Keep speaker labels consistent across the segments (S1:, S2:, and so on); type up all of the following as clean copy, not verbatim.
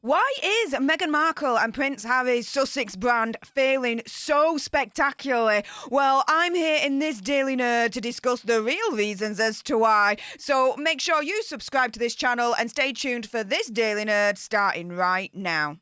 S1: Why is Meghan Markle and Prince Harry's Sussex brand failing so spectacularly? Well, I'm here in this Daily Nerd to discuss the real reasons as to why. So make sure you subscribe to this channel and stay tuned for this Daily Nerd starting right now.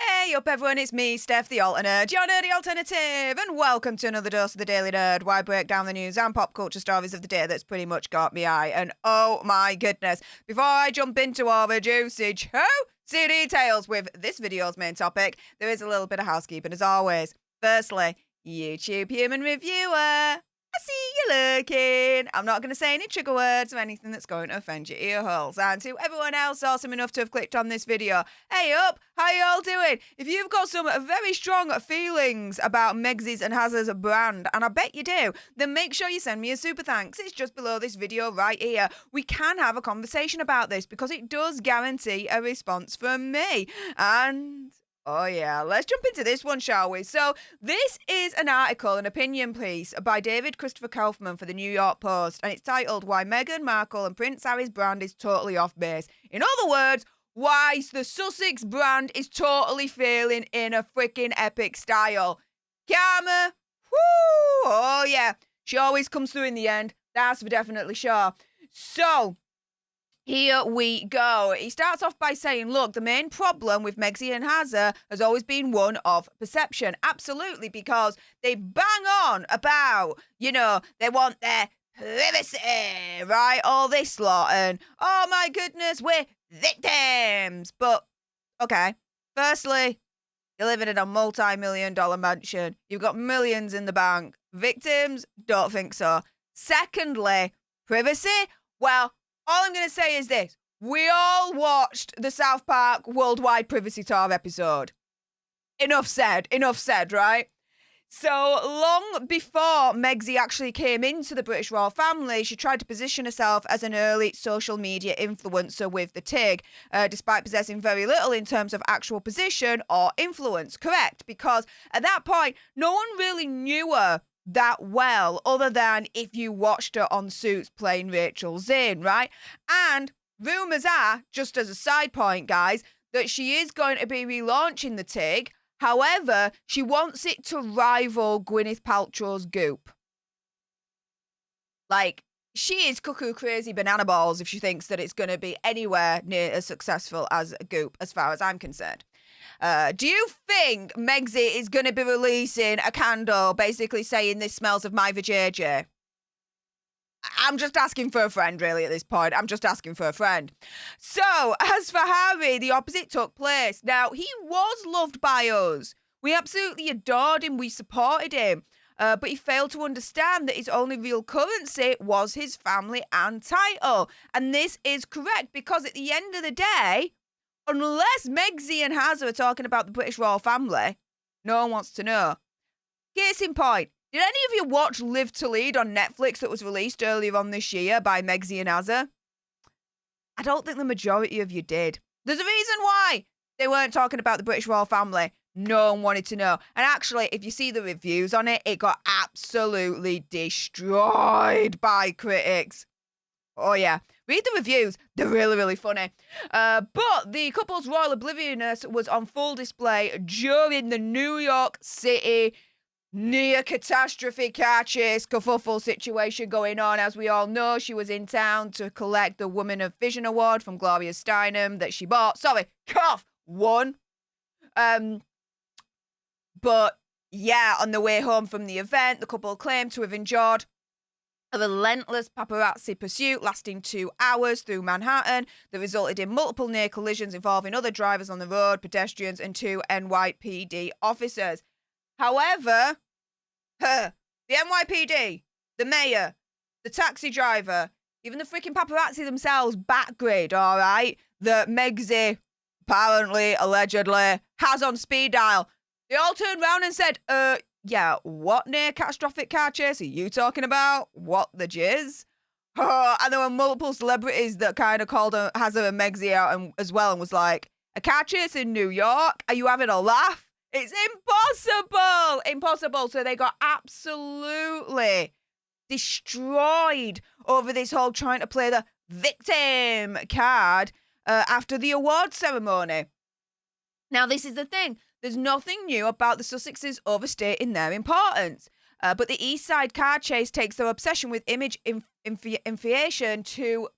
S1: Hey up everyone, it's me, Stef the Alternate, your nerdy alternative, and welcome to another dose of the Daily Nerd, where I break down the news and pop culture stories of the day that's pretty much got me eye. And oh my goodness, before I jump into all the juicy details with this video's main topic, there is a little bit of housekeeping as always. Firstly, YouTube human reviewer, I see you looking. I'm not going to say any trigger words or anything that's going to offend your ear holes. And to everyone else awesome enough to have clicked on this video, hey up, how y'all doing? If you've got some very strong feelings about Meg's and Hazard's brand, and I bet you do, then make sure you send me a super thanks. It's just below this video right here. We can have a conversation about this because it does guarantee a response from me. And oh yeah, let's jump into this one, shall we? So this is an article, an opinion piece by David Christopher Kaufman for the New York Post, and it's titled Why Meghan Markle and Prince Harry's Brand is Totally Off Base. In other words, why the Sussex brand is totally failing in a freaking epic style. Karma, whoo, oh yeah, she always comes through in the end, that's for definitely sure. So here we go. He starts off by saying, look, the main problem with Meghan and Hazard has always been one of perception. Absolutely, because they bang on about, they want their privacy, right? All this lot, and oh my goodness, we're victims. But, okay, firstly, you're living in a multi-million-dollar mansion. You've got millions in the bank. Victims? Don't think so. Secondly, privacy? Well, all I'm going to say is this. We all watched the South Park Worldwide Privacy Tour episode. Enough said, right? So long before Megxie actually came into the British royal family, she tried to position herself as an early social media influencer with the TIG, despite possessing very little in terms of actual position or influence. Correct, because at that point, no one really knew her that well, other than if you watched her on Suits playing Rachel Zane, right? And rumours are, just as a side point, guys, that she is going to be relaunching the TIG. However, she wants it to rival Gwyneth Paltrow's Goop. Like, she is cuckoo crazy banana balls if she thinks that it's going to be anywhere near as successful as Goop, as far as I'm concerned. Do you think Megxie is going to be releasing a candle basically saying this smells of my vajayjay? I'm just asking for a friend, really, at this point. I'm just asking for a friend. So, as for Harry, the opposite took place. Now, he was loved by us. We absolutely adored him. We supported him. But he failed to understand that his only real currency was his family and title. And this is correct because at the end of the day, unless Megxie and Hazard are talking about the British royal family, no one wants to know. Case in point, did any of you watch Live to Lead on Netflix that was released earlier on this year by Megxie and Hazard? I don't think the majority of you did. There's a reason why they weren't talking about the British royal family. No one wanted to know. And actually, if you see the reviews on it, it got absolutely destroyed by critics. Oh yeah, read the reviews. They're really, really funny. But the couple's royal obliviousness was on full display during the New York City near catastrophe car chase kerfuffle situation going on. As we all know, she was in town to collect the Woman of Vision Award from Gloria Steinem that she won. But yeah, on the way home from the event, the couple claimed to have endured a relentless paparazzi pursuit lasting 2 hours through Manhattan that resulted in multiple near collisions involving other drivers on the road, pedestrians, and 2 NYPD officers. However, the NYPD, the mayor, the taxi driver, even the freaking paparazzi themselves backgrid, all right, that Megxie apparently, allegedly, has on speed dial. They all turned around and said, yeah, what near catastrophic car chase are you talking about? What the jizz? And there were multiple celebrities that kind of called Hazard and Megxie out as well and was like, a car chase in New York? Are you having a laugh? It's impossible. Impossible. So they got absolutely destroyed over this whole trying to play the victim card after the award ceremony. Now, this is the thing. There's nothing new about the Sussexes overstating their importance. But the East Side car chase takes their obsession with image inflation to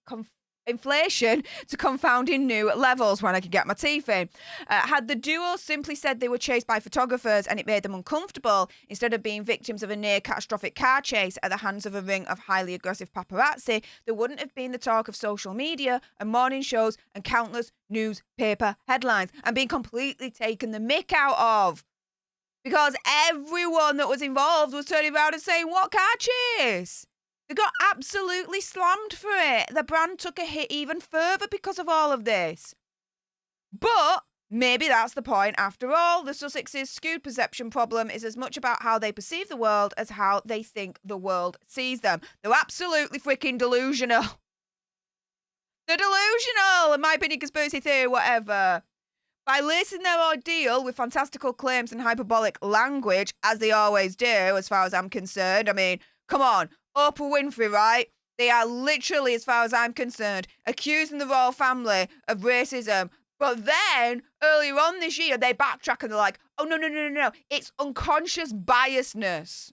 S1: confounding new levels when I could get my teeth in. Had the duo simply said they were chased by photographers and it made them uncomfortable, instead of being victims of a near catastrophic car chase at the hands of a ring of highly aggressive paparazzi, there wouldn't have been the talk of social media and morning shows and countless newspaper headlines and being completely taken the mick out of. Because everyone that was involved was turning around and saying, what car chase? They got absolutely slammed for it. The brand took a hit even further because of all of this. But maybe that's the point after all. The Sussexes' skewed perception problem is as much about how they perceive the world as how they think the world sees them. They're absolutely freaking delusional. They're delusional, in my opinion, conspiracy theory, whatever. By lacing their ordeal with fantastical claims and hyperbolic language, as they always do, as far as I'm concerned. I mean, come on. Oprah Winfrey, right? They are literally, as far as I'm concerned, accusing the royal family of racism. But then, earlier on this year, they backtrack and they're like, oh, no. It's unconscious biasness.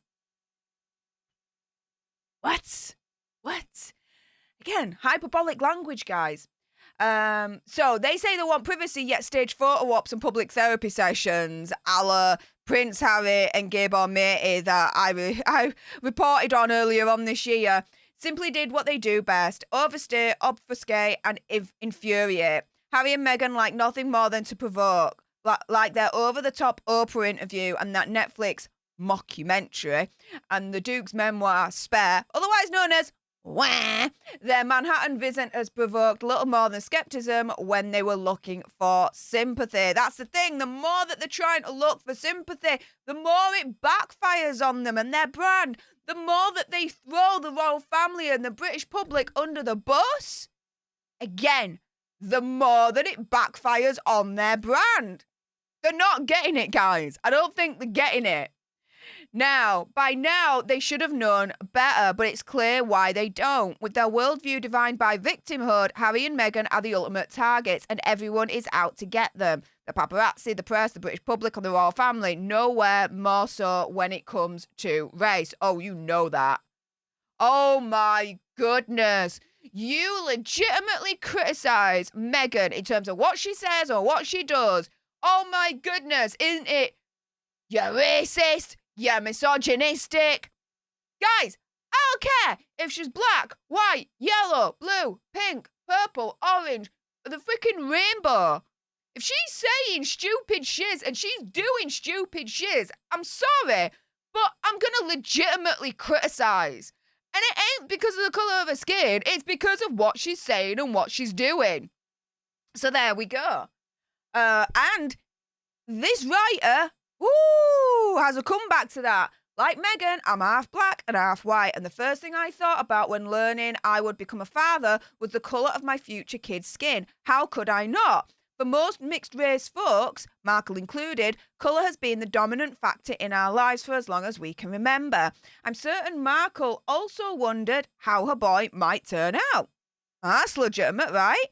S1: What? Again, hyperbolic language, guys. So they say they want privacy, yet stage photo ops and public therapy sessions, a la Prince Harry and Gabor Maté that I reported on earlier on this year, simply did what they do best: overstay, obfuscate, and infuriate. Harry and Meghan like nothing more than to provoke, like their over-the-top Oprah interview and that Netflix mockumentary, and the Duke's memoir, Spare, otherwise known as Wah. Their Manhattan visit has provoked little more than skepticism when they were looking for sympathy. That's the thing. The more that they're trying to look for sympathy, the more it backfires on them and their brand. The more that they throw the royal family and the British public under the bus, again, the more that it backfires on their brand. They're not getting it, guys. I don't think they're getting it. Now, by now, they should have known better, but it's clear why they don't. With their worldview defined by victimhood, Harry and Meghan are the ultimate targets, and everyone is out to get them. The paparazzi, the press, the British public, and the royal family. Nowhere more so when it comes to race. Oh, you know that. Oh my goodness. You legitimately criticise Meghan in terms of what she says or what she does. Oh my goodness, isn't it? You're racist. You're misogynistic. Guys, I don't care if she's black, white, yellow, blue, pink, purple, orange, the freaking rainbow. If she's saying stupid shiz and she's doing stupid shiz, I'm sorry, but I'm going to legitimately criticise. And it ain't because of the colour of her skin, it's because of what she's saying and what she's doing. So there we go. And this writer, has a comeback to that. Like Meghan, I'm half black and half white, and the first thing I thought about when learning I would become a father was the colour of my future kid's skin. How could I not? For most mixed-race folks, Markle included, colour has been the dominant factor in our lives for as long as we can remember. I'm certain Markle also wondered how her boy might turn out. That's legitimate, right?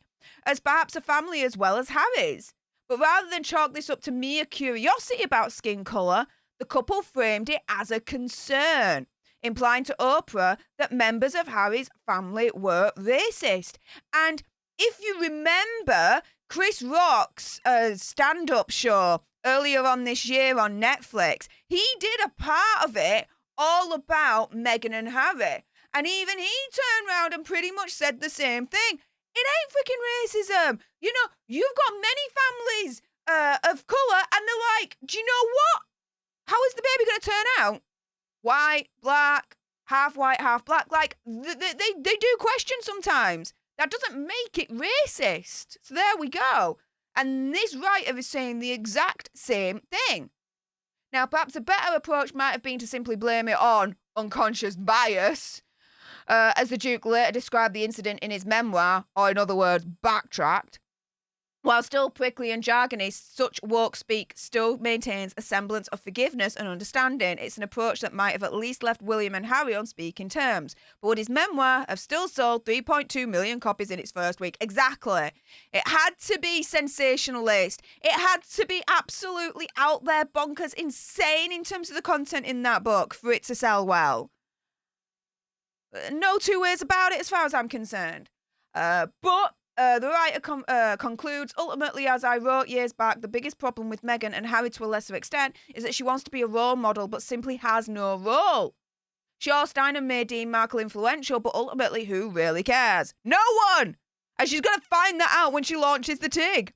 S1: As perhaps a family as well as Harry's. But rather than chalk this up to mere curiosity about skin colour, the couple framed it as a concern, implying to Oprah that members of Harry's family were racist. And if you remember Chris Rock's stand-up show earlier on this year on Netflix, he did a part of it all about Meghan and Harry. And even he turned around and pretty much said the same thing. It ain't freaking racism. You know, you've got many families of colour and they're like, do you know what? How is the baby going to turn out? White, black, half white, half black. Like, they do question sometimes. That doesn't make it racist. So there we go. And this writer is saying the exact same thing. Now, perhaps a better approach might have been to simply blame it on unconscious bias, as the Duke later described the incident in his memoir, or in other words, backtracked. While still prickly and jargony, such woke speak still maintains a semblance of forgiveness and understanding. It's an approach that might have at least left William and Harry on speaking terms. But would his memoir have still sold 3.2 million copies in its first week? Exactly. It had to be sensationalist. It had to be absolutely out there, bonkers, insane in terms of the content in that book for it to sell well. No two ways about it as far as I'm concerned. But the writer concludes, ultimately, as I wrote years back, the biggest problem with Meghan and Harry to a lesser extent is that she wants to be a role model but simply has no role. Sure, Steinem may deem Markle influential, but ultimately, who really cares? No one! And she's going to find that out when she launches the TIG.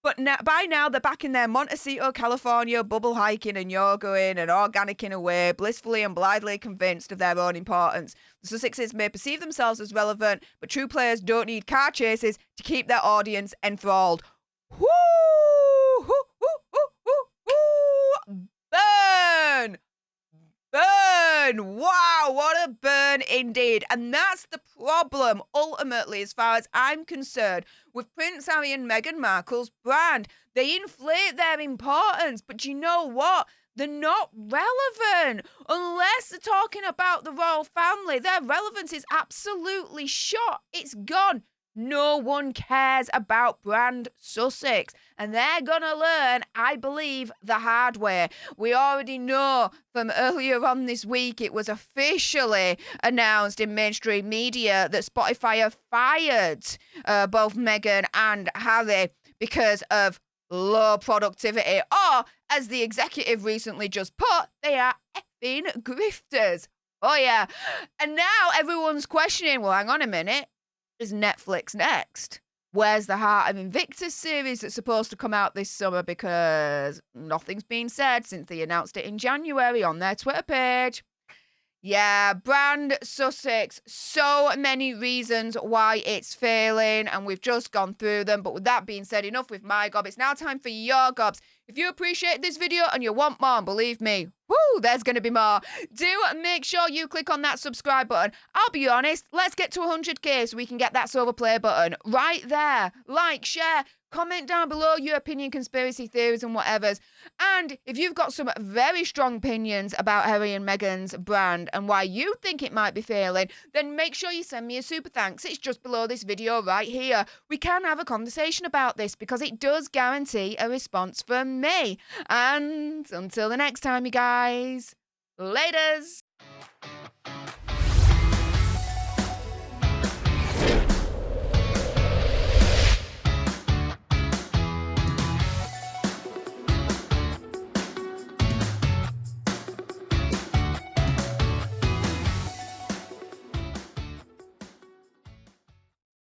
S1: But by now, they're back in their Montecito, California, bubble hiking and yogaing and organicing away, blissfully and blithely convinced of their own importance. The Sussexes may perceive themselves as relevant, but true players don't need car chases to keep their audience enthralled. Woo! Burn! Burn! Wow, what a burn indeed. And that's the problem, ultimately, as far as I'm concerned, with Prince Harry and Meghan Markle's brand. They inflate their importance, but you know what? They're not relevant. Unless they're talking about the royal family, their relevance is absolutely shot. It's gone. No one cares about brand Sussex, and they're gonna learn, I believe, the hard way. We already know from earlier on this week, it was officially announced in mainstream media that Spotify have fired both Meghan and Harry because of low productivity, or as the executive recently just put, they are effing grifters. Oh yeah. And now everyone's questioning, well, hang on a minute. Is Netflix next? Where's the Heart of Invictus series that's supposed to come out this summer? Because nothing's been said since they announced it in January on their Twitter page. Yeah, brand Sussex, so many reasons why it's failing, and we've just gone through them. But with that being said, enough with my gob. It's now time for your gobs. If you appreciate this video and you want more, believe me, woo, there's going to be more. Do make sure you click on that subscribe button. I'll be honest, let's get to 100k so we can get that silver play button right there. Like, share, comment down below your opinion, conspiracy theories and whatevers. And if you've got some very strong opinions about Harry and Meghan's brand and why you think it might be failing, then make sure you send me a super thanks. It's just below this video right here. We can have a conversation about this because it does guarantee a response from me. And until the next time, you guys, laters.